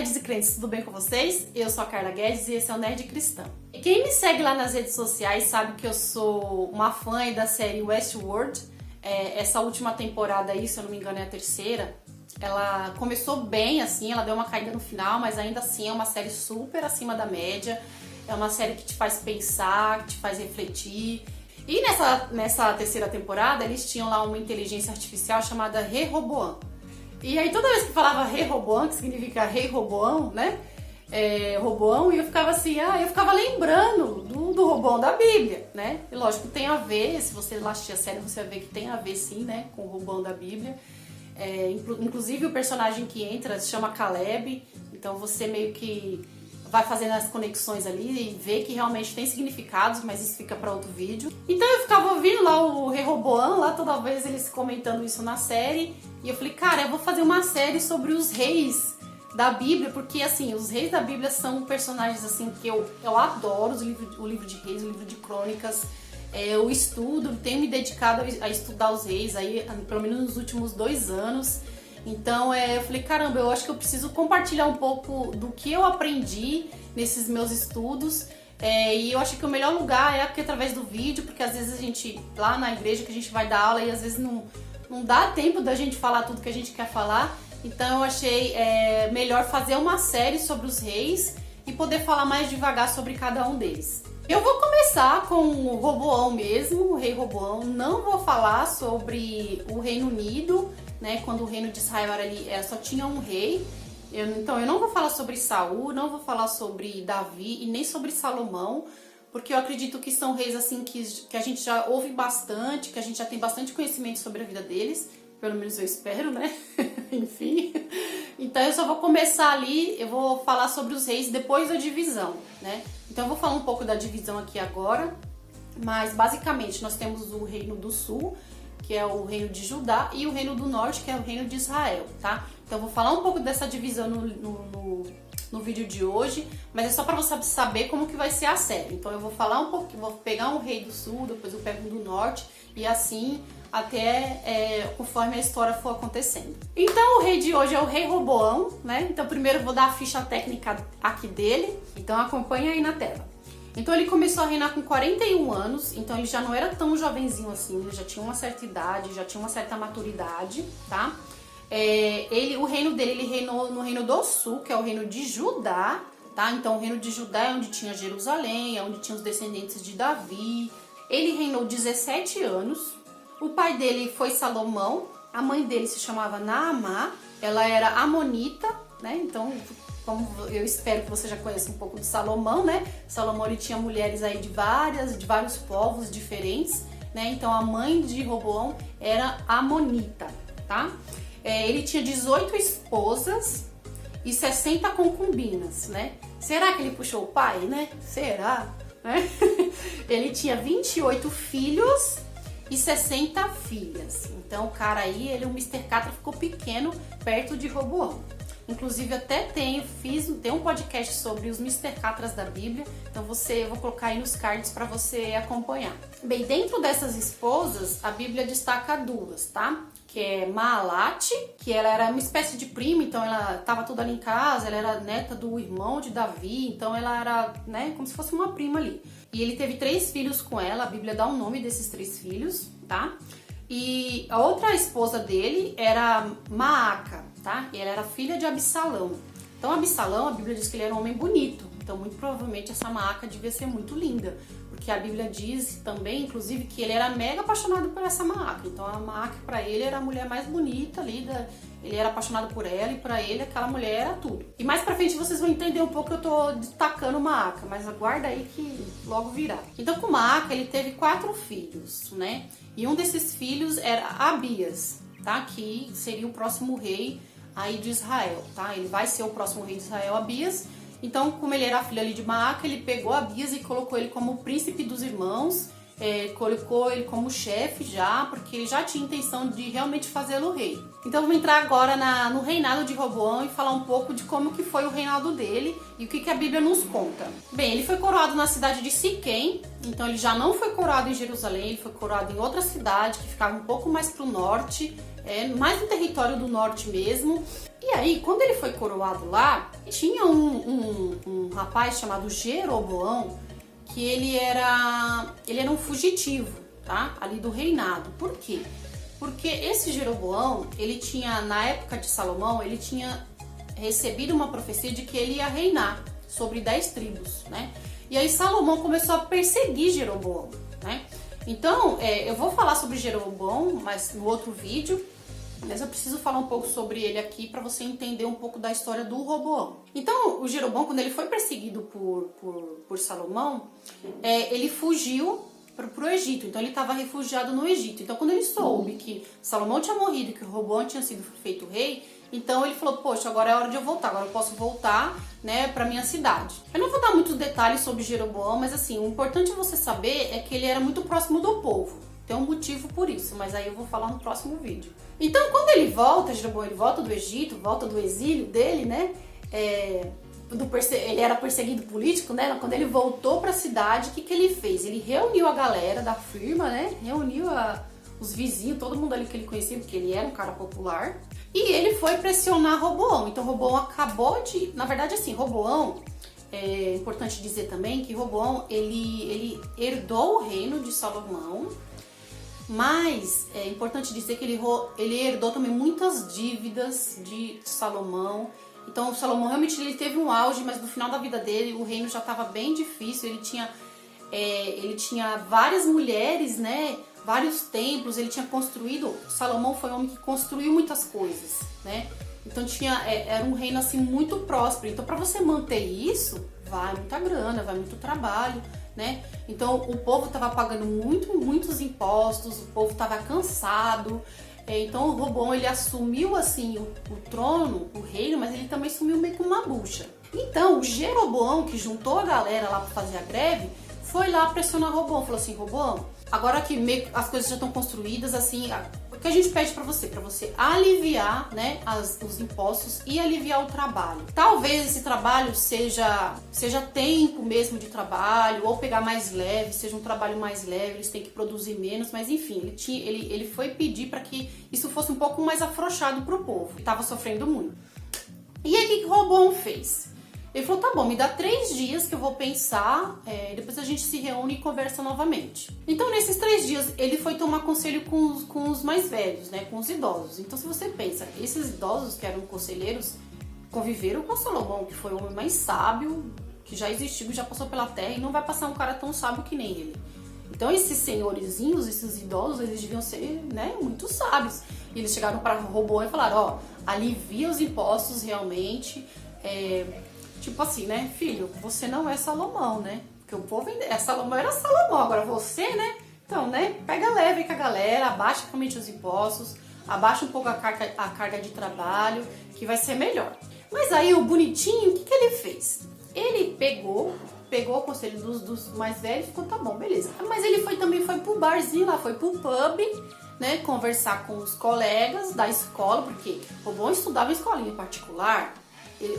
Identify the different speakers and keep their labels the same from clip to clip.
Speaker 1: nerds e crentes, tudo bem com vocês? Eu sou a Carla Guedes e esse é o Nerd Cristão. E quem me segue lá nas redes sociais sabe que eu sou uma fã da série Westworld. Essa última temporada aí, se eu não me engano, é a terceira. Ela começou bem, assim, ela deu uma caída no final, mas ainda assim é uma série super acima da média. É uma série que te faz pensar, que te faz refletir. E nessa terceira temporada, eles tinham lá uma inteligência artificial chamada Rehoboam. E aí toda vez que falava Rehoboam, que significa Rei Roboão, né? Roboão, e eu ficava assim, eu ficava lembrando do Roboão da Bíblia, né? E lógico, tem a ver, se você assistir a série, você vai ver que tem a ver sim, né? Com o Roboão da Bíblia. Inclusive o personagem que entra se chama Caleb, então você meio que vai fazendo as conexões ali e vê que realmente tem significados, mas isso fica para outro vídeo. Então eu ficava ouvindo lá o Rehoboam, lá toda vez eles comentando isso na série, e eu falei, cara, eu vou fazer uma série sobre os reis da Bíblia, porque assim, os reis da Bíblia são personagens assim que eu adoro, o livro de Reis, o livro de Crônicas. Eu estudo, tenho me dedicado a estudar os reis aí, pelo menos nos últimos 2 anos. Então eu falei, caramba, eu acho que eu preciso compartilhar um pouco do que eu aprendi nesses meus estudos. E eu acho que o melhor lugar é aqui através do vídeo, porque às vezes a gente, lá na igreja que a gente vai dar aula, e às vezes não dá tempo da gente falar tudo que a gente quer falar. Então eu achei melhor fazer uma série sobre os reis e poder falar mais devagar sobre cada um deles. Eu vou começar com o Roboão mesmo, o rei Roboão. Não vou falar sobre o Reino Unido, né? Quando o reino de Israel era ali, só tinha um rei. Então eu não vou falar sobre Saul, não vou falar sobre Davi e nem sobre Salomão, porque eu acredito que são reis assim que a gente já ouve bastante, que a gente já tem bastante conhecimento sobre a vida deles, pelo menos eu espero, né? Enfim. Então eu só vou começar ali, eu vou falar sobre os reis depois da divisão, né? Então eu vou falar um pouco da divisão aqui agora, mas basicamente nós temos o reino do sul, que é o reino de Judá, e o reino do norte, que é o reino de Israel, tá? Então eu vou falar um pouco dessa divisão no vídeo de hoje, mas é só para você saber como que vai ser a série. Então eu vou falar um pouco, vou pegar um rei do sul, depois eu pego um do norte, e assim até conforme a história for acontecendo. Então o rei de hoje é o rei Roboão, né? Então primeiro eu vou dar a ficha técnica aqui dele, então acompanha aí na tela. Então ele começou a reinar com 41 anos, então ele já não era tão jovenzinho assim, ele já tinha uma certa idade, já tinha uma certa maturidade, tá? O reino dele, ele reinou no reino do sul, que é o reino de Judá, tá? Então o reino de Judá é onde tinha Jerusalém, é onde tinha os descendentes de Davi. Ele reinou 17 anos. O pai dele foi Salomão, a mãe dele se chamava Naamá, ela era amonita, né? Então, como eu espero que você já conheça um pouco de Salomão, né? Salomão ele tinha mulheres aí de vários povos diferentes, né? Então a mãe de Roboão era amonita, tá? Ele tinha 18 esposas e 60 concubinas, né? Será que ele puxou o pai, né? Será? Né? Ele tinha 28 filhos e 60 filhas. Então o cara aí, o Mr. Catra ficou pequeno perto de Roboão. Inclusive até tem um podcast sobre os Mr. Catras da Bíblia, então eu vou colocar aí nos cards para você acompanhar. Bem, dentro dessas esposas, a Bíblia destaca 2, tá? Que é Maalate, que ela era uma espécie de prima, então ela estava toda ali em casa, ela era neta do irmão de Davi, então ela era, né, como se fosse uma prima ali. E ele teve 3 filhos com ela, a Bíblia dá o nome desses 3 filhos, tá? E a outra esposa dele era Maaca, tá? E ela era filha de Absalão. Então Absalão, a Bíblia diz que ele era um homem bonito. Então muito provavelmente essa Maaca devia ser muito linda. Porque a Bíblia diz também, inclusive, que ele era mega apaixonado por essa Maaca. Então a Maaca pra ele era a mulher mais bonita ali, ele era apaixonado por ela e pra ele aquela mulher era tudo. E mais pra frente vocês vão entender um pouco que eu tô destacando Maaca, mas aguarda aí que logo virá. Então com Maaca ele teve 4 filhos, né? E um desses filhos era Abias, tá? Que seria o próximo rei aí de Israel, tá? Ele vai ser o próximo rei de Israel, Abias. Então, como ele era filho ali de Maaca, ele pegou Abias e colocou ele como príncipe dos irmãos. colocou ele como chefe já, porque ele já tinha intenção de realmente fazê-lo rei. Então vamos entrar agora no reinado de Roboão e falar um pouco de como que foi o reinado dele e o que a Bíblia nos conta. Bem, ele foi coroado na cidade de Siquém, então ele já não foi coroado em Jerusalém, ele foi coroado em outra cidade que ficava um pouco mais para o norte, mais no território do norte mesmo. E aí, quando ele foi coroado lá, tinha um rapaz chamado Jeroboão, que ele era um fugitivo, tá? Ali do reinado. Por quê? Porque esse Jeroboão, ele tinha, na época de Salomão, ele tinha recebido uma profecia de que ele ia reinar sobre 10 tribos, né? E aí Salomão começou a perseguir Jeroboão, né? Então, eu vou falar sobre Jeroboão, mas no outro vídeo, mas eu preciso falar um pouco sobre ele aqui para você entender um pouco da história do Roboão. Então, o Jeroboão, quando ele foi perseguido por Salomão, ele fugiu para o Egito. Então, ele estava refugiado no Egito. Então, quando ele soube que Salomão tinha morrido e que o Roboão tinha sido feito rei, então ele falou, poxa, agora é hora de eu voltar. Agora eu posso voltar, né, para minha cidade. Eu não vou dar muitos detalhes sobre Jeroboão, mas assim, o importante você saber é que ele era muito próximo do povo. Tem um motivo por isso, mas aí eu vou falar no próximo vídeo. Então, quando ele volta, Jeroboão, ele volta do Egito, volta do exílio dele, né? Ele era perseguido político, né? Quando ele voltou para a cidade, o que ele fez? Ele reuniu a galera da firma, né? Reuniu os vizinhos, todo mundo ali que ele conhecia, porque ele era um cara popular. E ele foi pressionar Roboão. Então, Roboão acabou de... Na verdade, assim, Roboão... É importante dizer também que Roboão, ele herdou o reino de Salomão, mas é importante dizer que ele herdou também muitas dívidas de Salomão. Então Salomão realmente ele teve um auge, mas no final da vida dele o reino já estava bem difícil. Ele tinha várias mulheres, né? Vários templos, ele tinha construído. Salomão foi um homem que construiu muitas coisas, né? Então era um reino assim muito próspero. Então para você manter isso, vai muita grana, vai muito trabalho, né? Então o povo estava pagando muitos impostos, o povo estava cansado. Então o Roboão ele assumiu assim o trono, o reino, mas ele também sumiu meio com uma bucha. Então o Jeroboão, que juntou a galera lá para fazer a greve, foi lá pressionar Roboão, falou assim: Roboão, agora que meio as coisas já estão construídas, assim, o que a gente pede para você aliviar, né, os impostos e aliviar o trabalho. Talvez esse trabalho seja tempo mesmo de trabalho, ou pegar mais leve, seja um trabalho mais leve, eles têm que produzir menos, mas enfim, ele foi pedir para que isso fosse um pouco mais afrouxado para o povo, que estava sofrendo muito. E aí o que Roboão fez? Ele falou, tá bom, me dá 3 dias que eu vou pensar, depois a gente se reúne e conversa novamente. Então, nesses 3 dias, ele foi tomar conselho com os mais velhos, né, com os idosos. Então, se você pensa, esses idosos que eram conselheiros, conviveram com Salomão, que foi o homem mais sábio que já existiu, que já passou pela terra, e não vai passar um cara tão sábio que nem ele. Então, esses senhorizinhos, esses idosos, eles deviam ser, né, muito sábios. E eles chegaram para Roboão e falaram, ó, alivia os impostos realmente, tipo assim, né, filho, você não é Salomão, né? Porque o povo Salomão era Salomão, agora você, né? Então, né, pega leve com a galera, abaixa realmente os impostos, abaixa um pouco a carga de trabalho, que vai ser melhor. Mas aí o bonitinho, o que ele fez? Ele pegou o conselho dos mais velhos e ficou, tá bom, beleza. Mas ele também foi pro barzinho lá, foi pro pub, né, conversar com os colegas da escola, porque Roboão estudava em escolinha particular.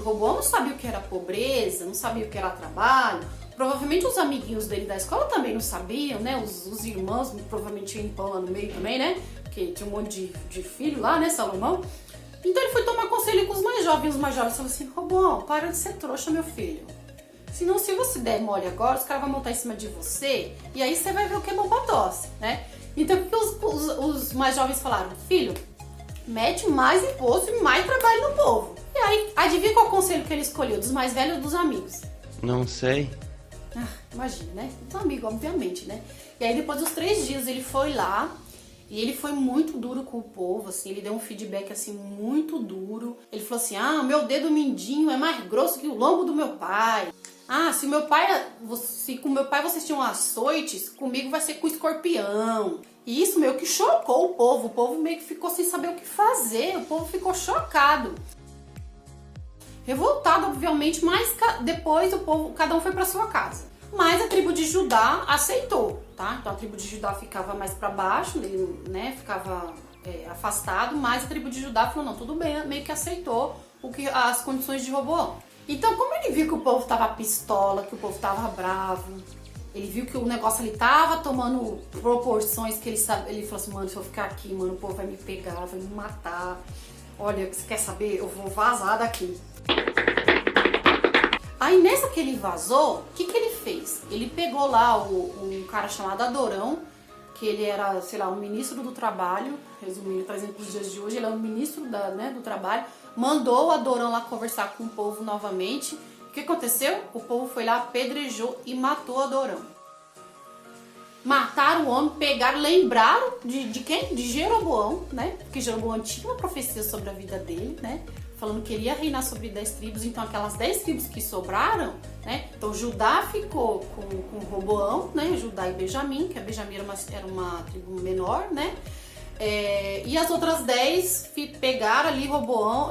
Speaker 1: Roboão não sabia o que era pobreza, não sabia o que era trabalho. Provavelmente os amiguinhos dele da escola também não sabiam, né? Os irmãos provavelmente tinham pão lá no meio também, né? Porque tinha um monte de filho lá, né, Salomão? Então ele foi tomar conselho com os mais jovens. Os mais jovens falaram assim, Roboão, para de ser trouxa, meu filho. Senão, se você der mole agora, os caras vão montar em cima de você e aí você vai ver o que é bom pra tosse, né? Então o que os mais jovens falaram? Filho, mete mais imposto e mais trabalho no povo. E aí, adivinha qual conselho que ele escolheu? Dos mais velhos ou dos amigos?
Speaker 2: Não sei.
Speaker 1: Imagina, né? Do amigo, obviamente, né? E aí, depois dos 3 dias, ele foi lá e ele foi muito duro com o povo, assim. Ele deu um feedback, assim, muito duro. Ele falou assim, meu dedo mindinho é mais grosso que o lombo do meu pai. Se com meu pai vocês tinham açoites, comigo vai ser com escorpião. E isso meio que chocou o povo meio que ficou sem saber o que fazer, o povo ficou chocado. Revoltado, obviamente, mas depois cada um foi para sua casa. Mas a tribo de Judá aceitou. tá? Então a tribo de Judá ficava mais para baixo, ele, né, ficava afastado, mas a tribo de Judá falou, não, tudo bem, meio que aceitou as condições de Roboão. Então, como ele viu que o povo tava pistola, que o povo tava bravo, ele viu que o negócio ali tava tomando proporções que ele falou assim, mano, se eu ficar aqui, mano, o povo vai me pegar, vai me matar. Olha, você quer saber? Eu vou vazar daqui. Aí nessa que ele vazou, o que ele fez? Ele pegou lá um cara chamado Adorão, que ele era, sei lá, um ministro do trabalho, resumindo, trazendo para os dias de hoje, ele é um ministro do trabalho, mandou o Adorão lá conversar com o povo novamente. O que aconteceu? O povo foi lá, apedrejou e matou o Adorão. Mataram o homem, pegaram, lembraram de quem? De Jeroboão, né? Porque Jeroboão tinha uma profecia sobre a vida dele, né? Falando que ele ia reinar sobre 10 tribos, então aquelas 10 tribos que sobraram, né? Então Judá ficou com Roboão, né? Judá e Benjamim, que a Benjamim era uma tribo menor, né? E as outras 10 pegaram ali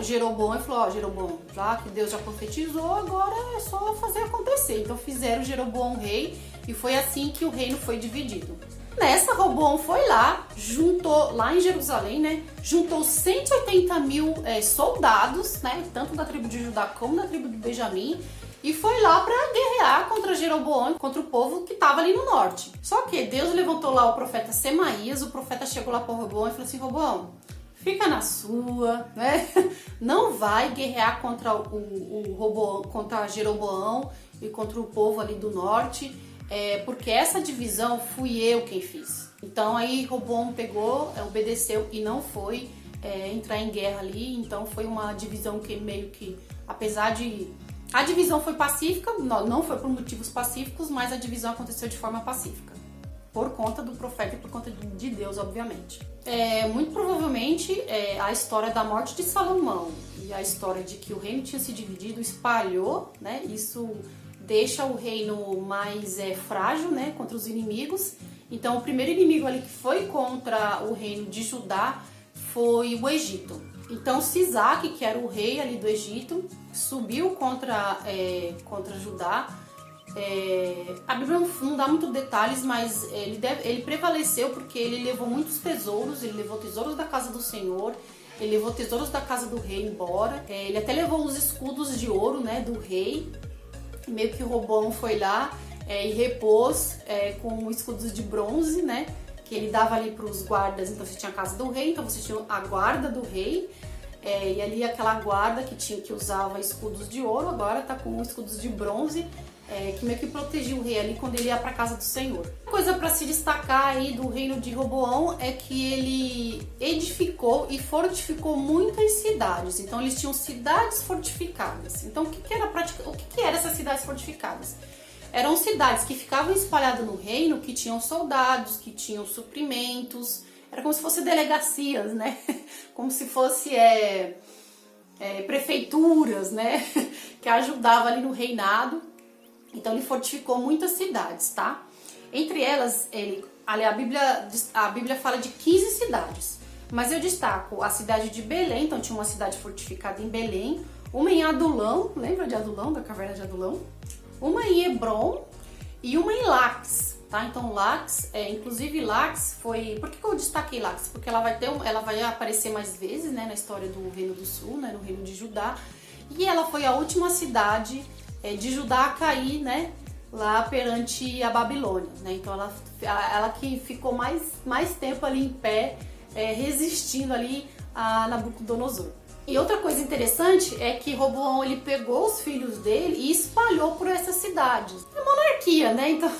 Speaker 1: Jeroboão e falou, ó, Jeroboão, já que Deus já profetizou, agora é só fazer acontecer. Então fizeram Jeroboão rei e foi assim que o reino foi dividido. Nessa, Roboão foi lá, juntou, lá em Jerusalém, né? Juntou 180 mil soldados, né? Tanto da tribo de Judá como da tribo de Benjamim. E foi lá para guerrear contra Jeroboão, contra o povo que estava ali no norte. Só que Deus levantou lá o profeta Semaías, o profeta chegou lá para Roboão e falou assim, Roboão, fica na sua, né? Não vai guerrear contra o Roboão, contra Jeroboão e contra o povo ali do norte, porque essa divisão fui eu quem fiz. Então aí Roboão pegou, obedeceu e não foi entrar em guerra ali. Então foi uma divisão que meio que, apesar de... A divisão foi pacífica, não foi por motivos pacíficos, mas a divisão aconteceu de forma pacífica. Por conta do profeta e por conta de Deus, obviamente. Muito provavelmente a história da morte de Salomão e a história de que o reino tinha se dividido espalhou, né? Isso deixa o reino mais frágil, né? Contra os inimigos. Então o primeiro inimigo ali que foi contra o reino de Judá foi o Egito. Então Sisaque, que era o rei ali do Egito, subiu contra Judá. A Bíblia não dá muitos detalhes, mas ele prevaleceu porque ele levou muitos tesouros, ele levou tesouros da casa do Senhor, ele levou tesouros da casa do rei embora, ele até levou os escudos de ouro, né, do rei. Meio que Roboão foi lá e repôs com escudos de bronze, né, que ele dava ali para os guardas. Então você tinha a casa do rei, então você tinha a guarda do rei, e ali aquela guarda que usava escudos de ouro, agora tá com escudos de bronze, que meio que protegia o rei ali quando ele ia para a casa do Senhor. Uma coisa para se destacar aí do reino de Roboão é que ele edificou e fortificou muitas cidades. Então eles tinham cidades fortificadas. Então o que eram essas cidades fortificadas? Eram cidades que ficavam espalhadas no reino, que tinham soldados, que tinham suprimentos. Era como se fossem delegacias, né? Como se fosse prefeituras, né? Que ajudavam ali no reinado. Então ele fortificou muitas cidades, tá? Entre elas, a Bíblia fala de 15 cidades. Mas eu destaco a cidade de Belém, então tinha uma cidade fortificada em Belém. Uma em Adulão, lembra de Adulão, da caverna de Adulão? Uma em Hebron e uma em Laques, tá? Então Laques, inclusive Laques foi... Por que eu destaquei Laques? Porque ela vai aparecer mais vezes, né, na história do Reino do Sul, né, no Reino de Judá. E ela foi a última cidade de Judá a cair, né, lá perante a Babilônia, né? Então ela que ficou mais tempo ali em pé, resistindo ali a Nabucodonosor. E outra coisa interessante é que Roboão ele pegou os filhos dele e espalhou por essas cidades. É monarquia, né? Então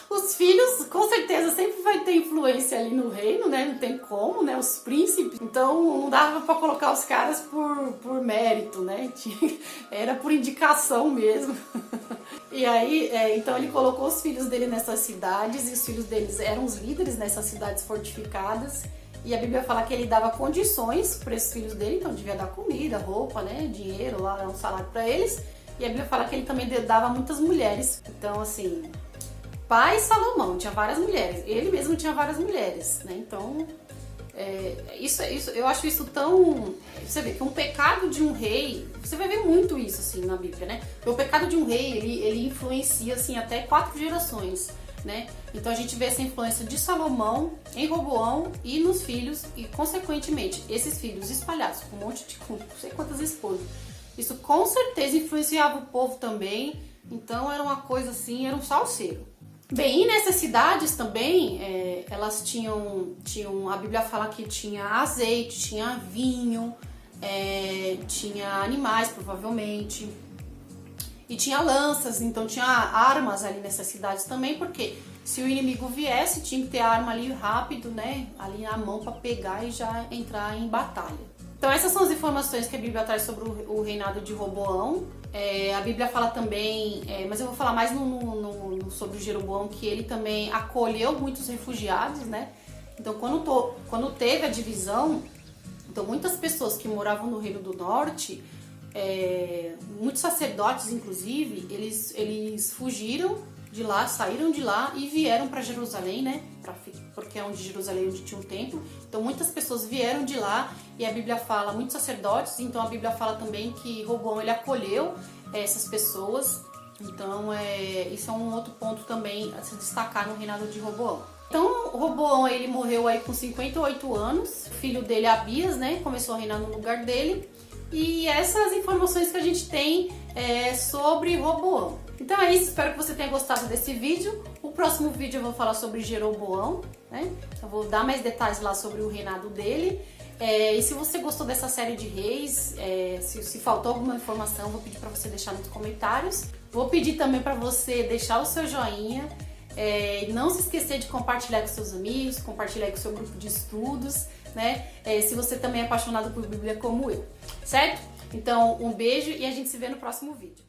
Speaker 1: os filhos com certeza sempre vai ter influência ali no reino, né? Não tem como, né? Os príncipes. Então não dava para colocar os caras por mérito, né? Era por indicação mesmo. E aí, então ele colocou os filhos dele nessas cidades e os filhos deles eram os líderes nessas cidades fortificadas. E a Bíblia fala que ele dava condições para esses filhos dele, então devia dar comida, roupa, né, dinheiro, lá, um salário para eles. E a Bíblia fala que ele também dava muitas mulheres. Então, assim, pai Salomão tinha várias mulheres, ele mesmo tinha várias mulheres, né? Então, isso, eu acho isso tão... Você vê que um pecado de um rei, você vai ver muito isso, assim, na Bíblia, né? Porque o pecado de um rei, ele influencia, assim, até 4 gerações. né? Então a gente vê essa influência de Salomão em Roboão e nos filhos, e consequentemente esses filhos espalhados com um monte de, com não sei quantas esposas. Isso com certeza influenciava o povo também, então era uma coisa assim, era um salseiro. Bem, e nessas cidades também, elas tinham, a Bíblia fala que tinha azeite, tinha vinho, tinha animais provavelmente, e tinha lanças, então tinha armas ali nessas cidades também, porque se o inimigo viesse, tinha que ter arma ali rápido, né, ali na mão para pegar e já entrar em batalha. Então essas são as informações que a Bíblia traz sobre o reinado de Roboão. A Bíblia fala também, mas eu vou falar mais sobre o Jeroboão, que ele também acolheu muitos refugiados, né? Então quando teve a divisão, então muitas pessoas que moravam no Reino do Norte, muitos sacerdotes inclusive, eles fugiram de lá, saíram de lá e vieram para Jerusalém, né? Porque é onde Jerusalém onde tinha um templo. Então muitas pessoas vieram de lá e a Bíblia fala, muitos sacerdotes, então a Bíblia fala também que Roboão ele acolheu essas pessoas. Então isso é um outro ponto também a se destacar no reinado de Roboão. Então Roboão ele morreu aí com 58 anos, o filho dele Abias, né, começou a reinar no lugar dele. E essas informações que a gente tem sobre Roboão. Então é isso, espero que você tenha gostado desse vídeo. O próximo vídeo eu vou falar sobre Jeroboão, né? Eu vou dar mais detalhes lá sobre o reinado dele. E se você gostou dessa série de reis, se faltou alguma informação, vou pedir para você deixar nos comentários. Vou pedir também para você deixar o seu joinha. Não se esquecer de compartilhar com seus amigos, compartilhar com o seu grupo de estudos, né? Se você também é apaixonado por Bíblia como eu, certo? Então, um beijo e a gente se vê no próximo vídeo.